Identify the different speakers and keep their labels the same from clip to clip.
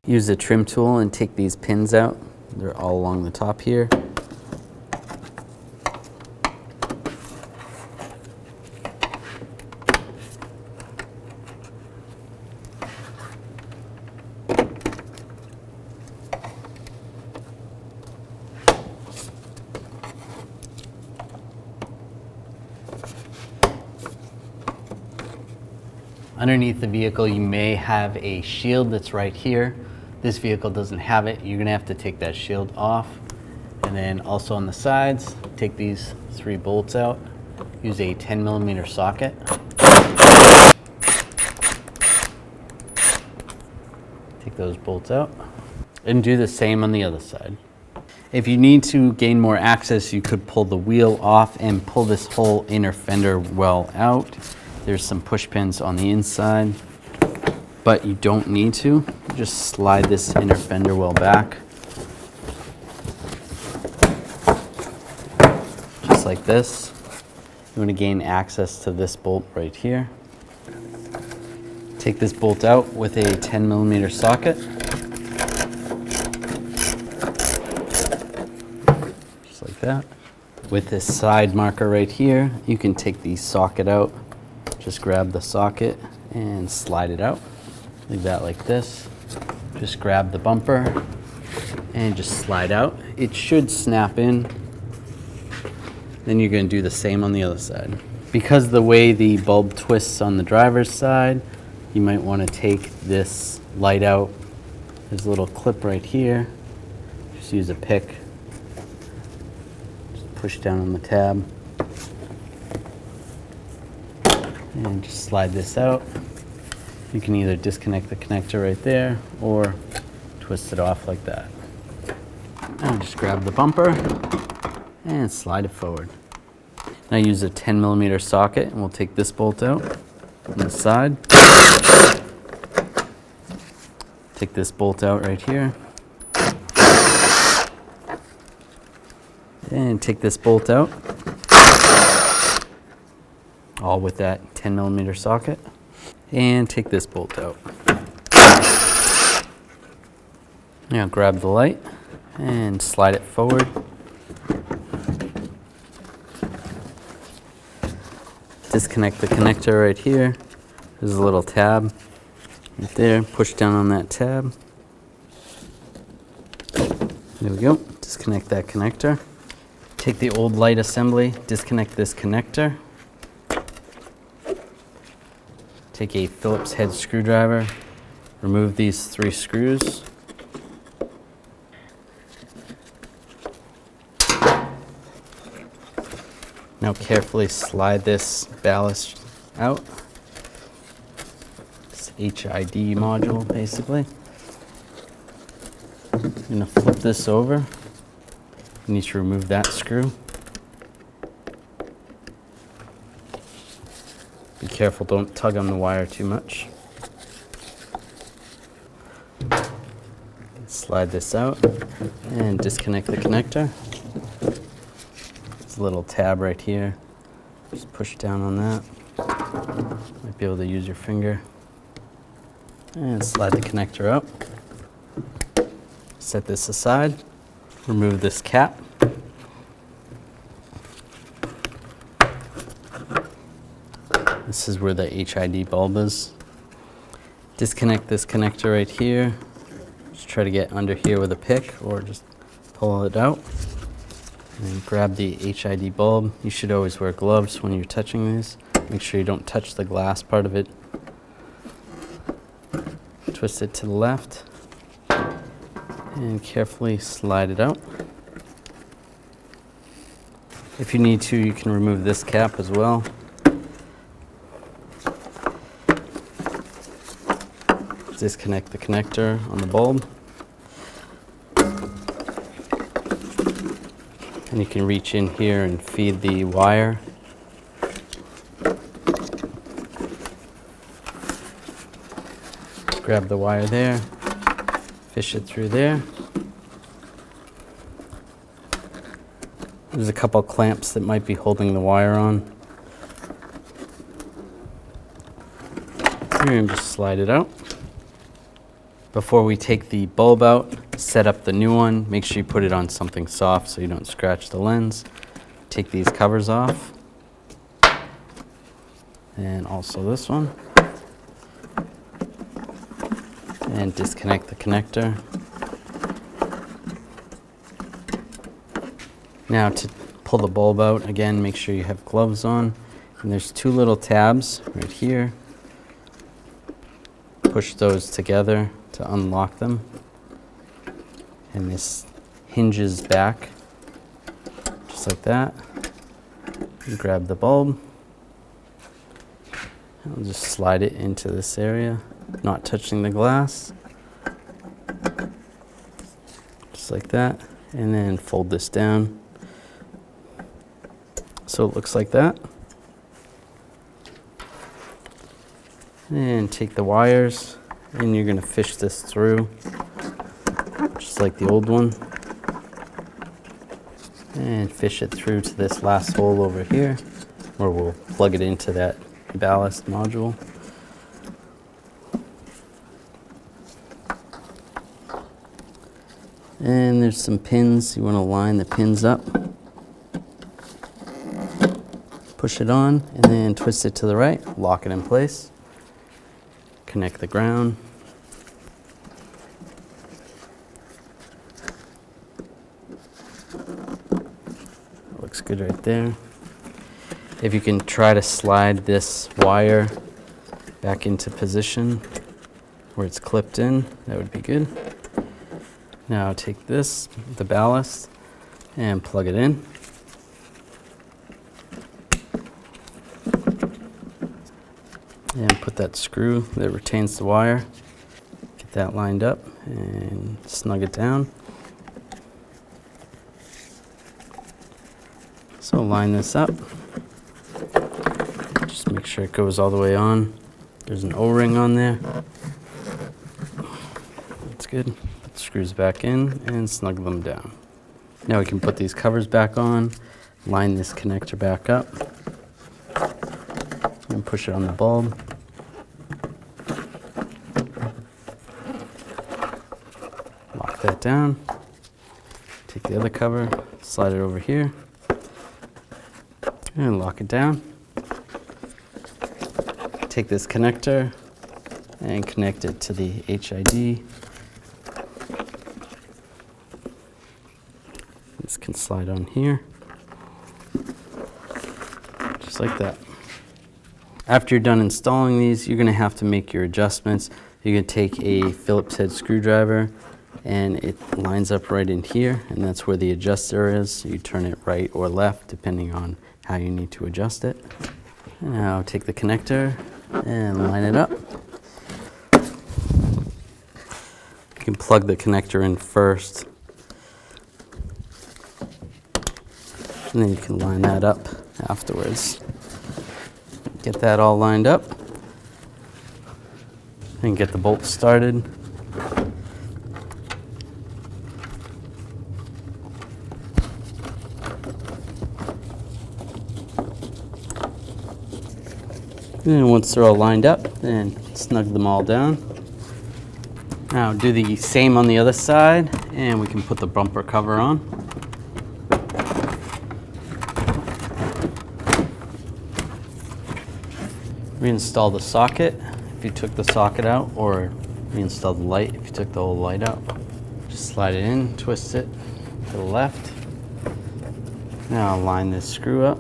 Speaker 1: Use a trim tool and take these pins out. They're all along the top here. Underneath the vehicle, you may have a shield that's right here. This vehicle doesn't have it. You're gonna have to take that shield off. And then also on the sides, take these 3 bolts out. Use a 10mm socket. Take those bolts out. And do the same on the other side. If you need to gain more access, you could pull the wheel off and pull this whole inner fender well out. There's some push pins on the inside, but you don't need to. Just slide this inner fender well back. Just like this. You want to gain access to this bolt right here. Take this bolt out with a 10mm socket. Just like that. With this side marker right here, you can take the socket out. Just grab the socket and slide it out. Leave that like this. Just grab the bumper and just slide out. It should snap in. Then you're going to do the same on the other side. Because the way the bulb twists on the driver's side, you might want to take this light out. There's a little clip right here. Just use a pick. Just push down on the tab. And just slide this out. You can either disconnect the connector right there or twist it off like that. Now just grab the bumper and slide it forward. Now use a 10mm socket and we'll take this bolt out on the side. Take this bolt out right here. And take this bolt out. All with that 10mm socket. And take this bolt out. Now grab the light and slide it forward. Disconnect the connector right here. There's a little tab right there. Push down on that tab. There we go. Disconnect that connector. Take the old light assembly, disconnect this connector. Take a Phillips head screwdriver, remove these 3 screws. Now carefully slide this ballast out. This HID module, basically. I'm gonna flip this over. You need to remove that screw. Be careful, don't tug on the wire too much. Slide this out and disconnect the connector. There's a little tab right here. Just push down on that. Might be able to use your finger. And slide the connector out. Set this aside. Remove this cap. This is where the HID bulb is. Disconnect this connector right here. Just try to get under here with a pick or just pull it out. And grab the HID bulb. You should always wear gloves when you're touching these. Make sure you don't touch the glass part of it. Twist it to the left. And carefully slide it out. If you need to, you can remove this cap as well. Disconnect the connector on the bulb. And you can reach in here and feed the wire. Grab the wire there, fish it through there. There's a couple clamps that might be holding the wire on. And just slide it out. Before we take the bulb out, set up the new one. Make sure you put it on something soft so you don't scratch the lens. Take these covers off. And also this one. And disconnect the connector. Now to pull the bulb out, again, make sure you have gloves on. And there's two little tabs right here. Push those together to unlock them. And this hinges back, just like that. You grab the bulb. I'll just slide it into this area, not touching the glass. Just like that. And then fold this down. So it looks like that. And take the wires, and you're going to fish this through, just like the old one. And fish it through to this last hole over here, where we'll plug it into that ballast module. And there's some pins. You want to line the pins up. Push it on, and then twist it to the right, lock it in place. Connect the ground. Looks good right there. If you can try to slide this wire back into position where it's clipped in, that would be good. Now take this, the ballast, and plug it in. And put that screw that retains the wire, get that lined up and snug it down. So line this up. Just make sure it goes all the way on. There's an O-ring on there. That's good. Put the screws back in and snug them down. Now we can put these covers back on, line this connector back up, and push it on the bulb. Lock that down. Take the other cover, slide it over here, and lock it down. Take this connector and connect it to the HID. This can slide on here, just like that. After you're done installing these, you're going to have to make your adjustments. You're going to take a Phillips head screwdriver, and it lines up right in here, and that's where the adjuster is. You turn it right or left, depending on how you need to adjust it. Now take the connector and line it up. You can plug the connector in first, and then you can line that up afterwards. Get that all lined up and get the bolts started. And once they're all lined up, then snug them all down. Now do the same on the other side, and we can put the bumper cover on. Reinstall the socket if you took the socket out, or reinstall the light if you took the whole light out. Just slide it in, twist it to the left. Now line this screw up.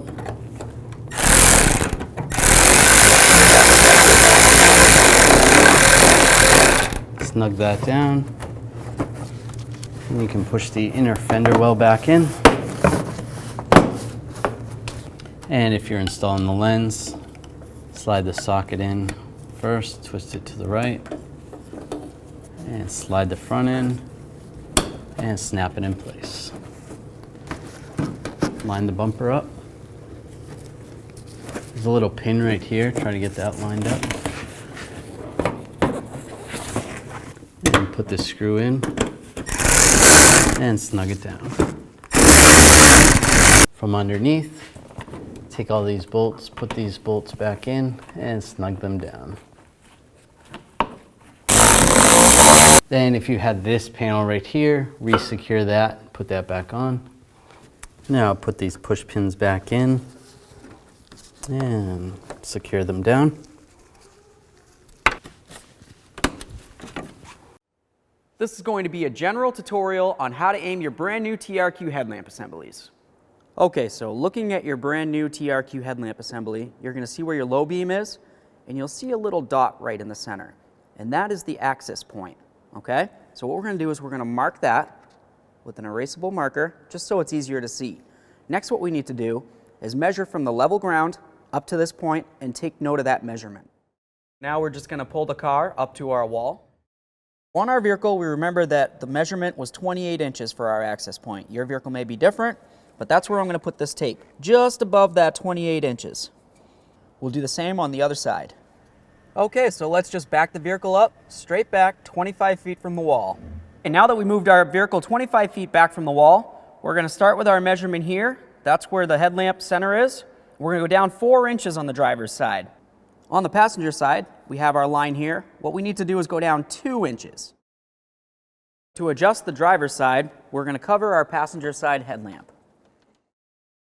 Speaker 1: Snug that down. And you can push the inner fender well back in. And if you're installing the lens, slide the socket in first, twist it to the right, and slide the front in, and snap it in place. Line the bumper up. There's a little pin right here, try to get that lined up. And put the screw in, and snug it down. From underneath, take all these bolts, put these bolts back in, and snug them down. Then if you had this panel right here, re-secure that, put that back on. Now I'll put these push pins back in and secure them down.
Speaker 2: This is going to be a general tutorial on how to aim your brand new TRQ headlamp assemblies. Okay, so looking at your brand new TRQ headlamp assembly, you're going to see where your low beam is, and you'll see a little dot right in the center. And that is the axis point, okay? So what we're going to do is we're going to mark that with an erasable marker, just so it's easier to see. Next, what we need to do is measure from the level ground up to this point and take note of that measurement. Now we're just going to pull the car up to our wall. On our vehicle, we remember that the measurement was 28 inches for our access point. Your vehicle may be different, but that's where I'm going to put this tape, just above that 28 inches. We'll do the same on the other side. Okay, so let's just back the vehicle up, straight back 25 feet from the wall. And now that we moved our vehicle 25 feet back from the wall, we're going to start with our measurement here. That's where the headlamp center is. We're going to go down 4 inches on the driver's side. On the passenger side, we have our line here. What we need to do is go down 2 inches. To adjust the driver's side, we're going to cover our passenger side headlamp.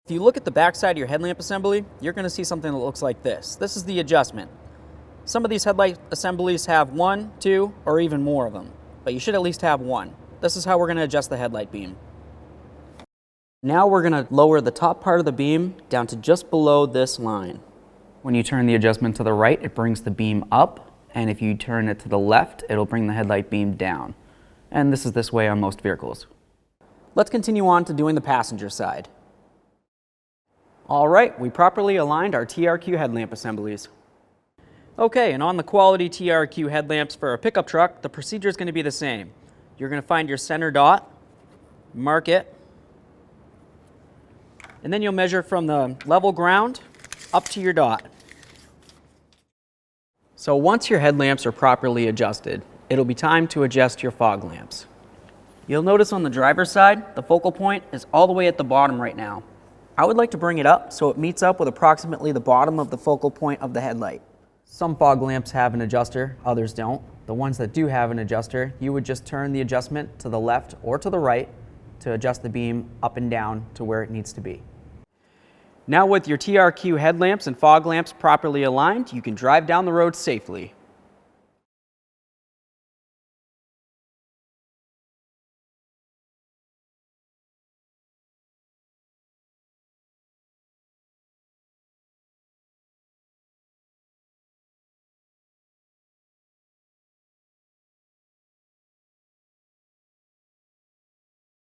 Speaker 2: If you look at the back side of your headlamp assembly, you're going to see something that looks like this. This is the adjustment. Some of these headlight assemblies have 1, 2, or even more of them, but you should at least have one. This is how we're going to adjust the headlight beam. Now we're going to lower the top part of the beam down to just below this line. When you turn the adjustment to the right, it brings the beam up, and if you turn it to the left, it'll bring the headlight beam down. And this is this way on most vehicles. Let's continue on to doing the passenger side. All right, we properly aligned our TRQ headlamp assemblies. Okay, and on the quality TRQ headlamps for a pickup truck, the procedure is going to be the same. You're going to find your center dot, mark it, and then you'll measure from the level ground up to your dot. So once your headlamps are properly adjusted, it'll be time to adjust your fog lamps. You'll notice on the driver's side, the focal point is all the way at the bottom right now. I would like to bring it up so it meets up with approximately the bottom of the focal point of the headlight. Some fog lamps have an adjuster, others don't. The ones that do have an adjuster, you would just turn the adjustment to the left or to the right to adjust the beam up and down to where it needs to be. Now with your TRQ headlamps and fog lamps properly aligned, you can drive down the road safely.